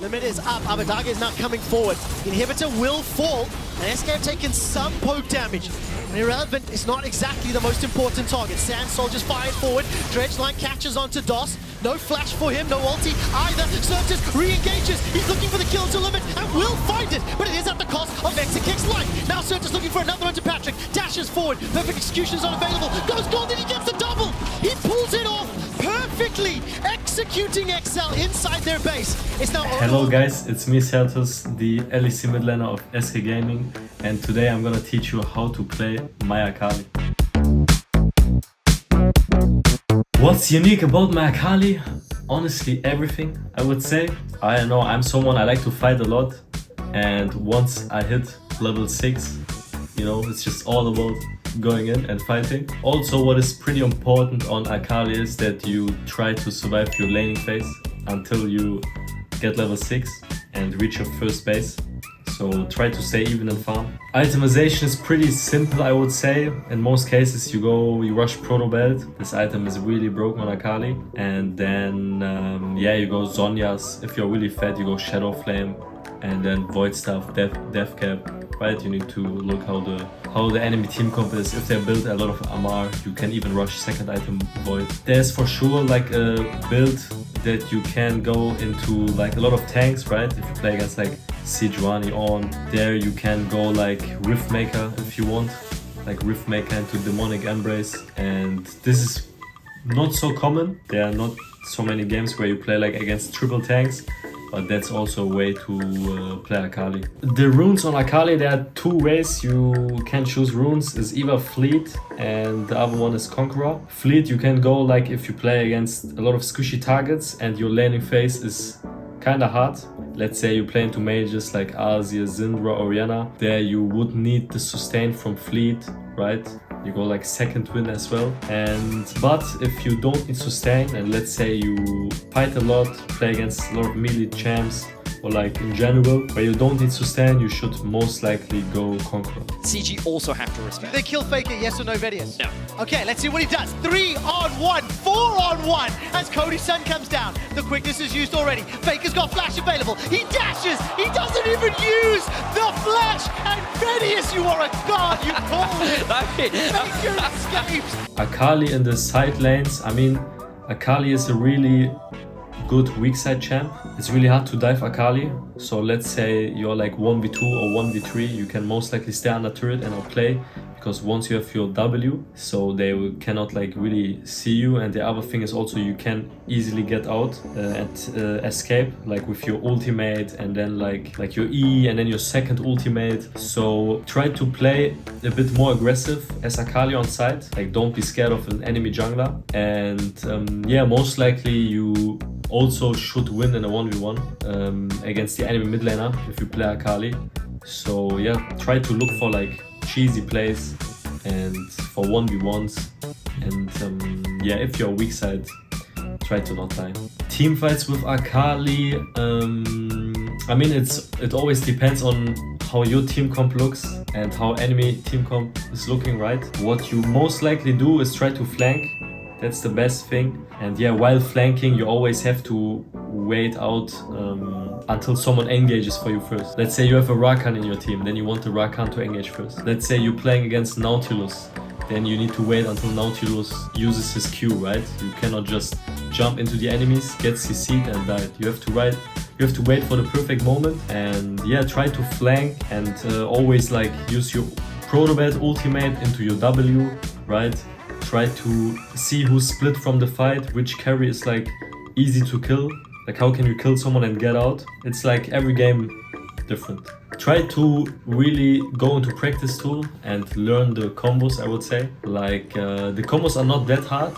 Limit is up, Abadaga is now coming forward. Inhibitor will fall, and SK have taken some poke damage. And Irrelevant is not exactly the most important target. Sand Soldier's fired forward, Dredgeline catches onto DOS. No flash for him, no ulti either. Sertuss re-engages, he's looking for the kill to Limit and will find it, but it is at the cost of Exekick's life. Now Sertuss looking for another onto Patrick, dashes forward, perfect execution's unavailable, goes golden, he gets the double! He pulls it off perfectly, executing XL inside their base. It's now Hello guys, it's me Sertuss, the LEC mid laner of SK Gaming, and today I'm gonna teach you how to play my AKALI. What's unique about my AKALI? Honestly, everything, I would say. I know I'm someone I like to fight a lot, and once I hit level 6, you know, it's just all about going in and fighting. Also, what is pretty important on AKALI is that you try to survive your laning phase until you get level 6 and reach your first base. So try to stay even in farm. Itemization is pretty simple, I would say. In most cases you rush Proto Belt. This item is really broken on AKALI. And then yeah, you go Zhonya's. If you're really fat, you go Shadow Flame. And then Void Staff, Death Cap. Right, you need to look how the enemy team comp is. If they build a lot of Amar, you can even rush second item Void. There's for sure like a build that you can go into like a lot of tanks, right? If you play against like Sejuani on, there you can go like Riftmaker if you want, like Riftmaker into Demonic Embrace, and this is not so common. There are not so many games where you play like against triple tanks, but that's also a way to play AKALI. The runes on AKALI, there are two ways you can choose runes. Is either Fleet and the other one is Conqueror. Fleet you can go like if you play against a lot of squishy targets and your laning phase is kinda hard. Let's say you play into mages like Azir, Syndra, Orianna. There you would need the sustain from Fleet, right? You go like second win as well. But if you don't need sustain and let's say you fight a lot, play against a lot of melee champs, or like in general, where you don't need sustain, you should most likely go Conqueror. CG also have to respect. They kill Faker, yes or no, Vedius? No. Okay, let's see what he does. 3-on-1, 4-on-1 as Cody's Sun comes down. The quickness is used already. Faker's got flash available. He dashes. He doesn't even use the flash. And Vedius, you are a god. You called it. Faker escapes. AKALI in the side lanes. I mean, AKALI is a really good weak side champ. It's really hard to dive AKALI. So let's say you're like 1v2 or 1v3, you can most likely stay under turret and outplay, because once you have your W, so they cannot like really see you. And the other thing is also you can easily get out and escape, like with your ultimate and then like your E and then your second ultimate. So try to play a bit more aggressive as AKALI on side. Like don't be scared of an enemy jungler. And yeah, most likely you also should win in a 1v1 against the enemy mid laner if you play AKALI. So yeah, try to look for like cheesy plays and for 1v1s, and yeah, if you're weak side, try to not die. Team fights with AKALI, I mean it always depends on how your team comp looks and how enemy team comp is looking, right? What you most likely do is try to flank. That's the best thing. And yeah, while flanking, you always have to wait out until someone engages for you first. Let's say you have a Rakan in your team, then you want the Rakan to engage first. Let's say you're playing against Nautilus, then you need to wait until Nautilus uses his Q, right? You cannot just jump into the enemies, get CC'd and die. You have to wait for the perfect moment, and yeah, try to flank and always like use your Protobelt ultimate into your W, right? Try to see who's split from the fight, which carry is like easy to kill. Like how can you kill someone and get out? It's like every game different. Try to really go into practice tool and learn the combos, I would say. Like the combos are not that hard.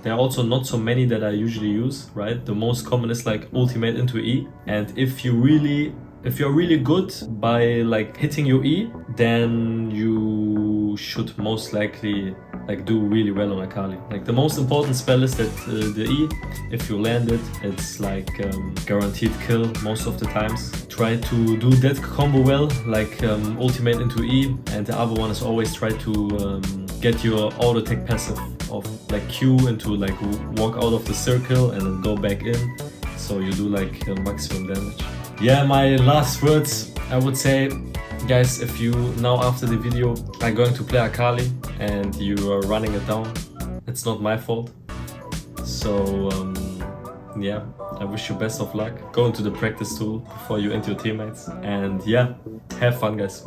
There are also not so many that I usually use, right? The most common is like ultimate into E. And if you're really good by like hitting your E, then you should most likely like do really well on AKALI. Like the most important spell is that the E, if you land it, it's like guaranteed kill most of the times. Try to do that combo well, like ultimate into E, and the other one is always try to get your auto attack passive of like Q into like walk out of the circle and then go back in, so you do like maximum damage. Yeah, my last words, I would say, guys, if you now after the video are going to play Akali and you are running it down, it's not my fault. So yeah, I wish you best of luck. Go into the practice tool before you end your teammates, and yeah, have fun, guys.